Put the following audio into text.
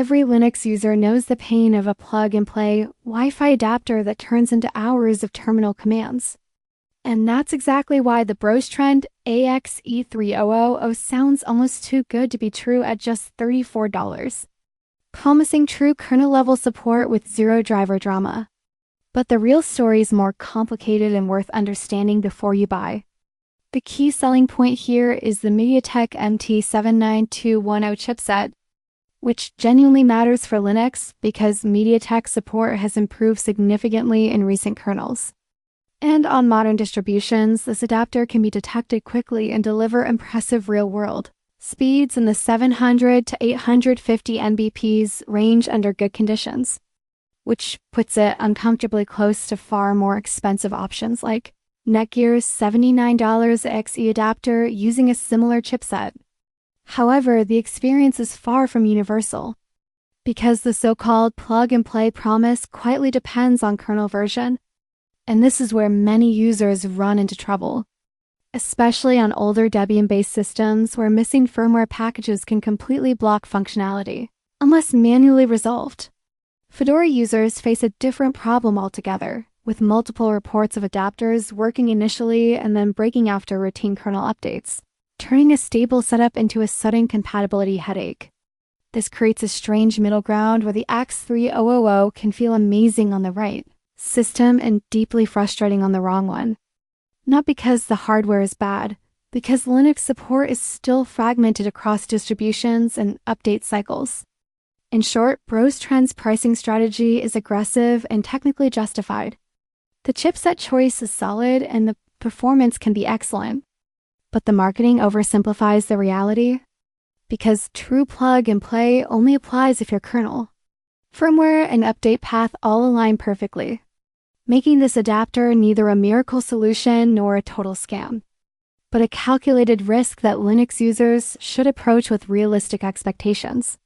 Every Linux user knows the pain of a plug-and-play Wi-Fi adapter that turns into hours of terminal commands. And that's exactly why the BrosTrend AXE3000 sounds almost too good to be true at just $34, promising true kernel-level support with zero driver drama. But the real story is more complicated and worth understanding before you buy. The key selling point here is the MediaTek MT79210 chipset, which genuinely matters for Linux because MediaTek support has improved significantly in recent kernels. And on modern distributions, this adapter can be detected quickly and deliver impressive real-world speeds in the 700 to 850 Mbps range under good conditions, which puts it uncomfortably close to far more expensive options like Netgear's $79 XE adapter using a similar chipset. However, the experience is far from universal, because the so-called plug-and-play promise quietly depends on kernel version, and this is where many users run into trouble, especially on older Debian-based systems where missing firmware packages can completely block functionality, unless manually resolved. Fedora users face a different problem altogether, with multiple reports of adapters working initially and then breaking after routine kernel updates, turning a stable setup into a sudden compatibility headache. This creates a strange middle ground where the AXE3000 can feel amazing on the right system and deeply frustrating on the wrong one. Not because the hardware is bad, because Linux support is still fragmented across distributions and update cycles. In short, BrosTrend's pricing strategy is aggressive and technically justified. The chipset choice is solid and the performance can be excellent. But the marketing oversimplifies the reality, because true plug-and-play only applies if your kernel, firmware, and update path all align perfectly, making this adapter neither a miracle solution nor a total scam, but a calculated risk that Linux users should approach with realistic expectations.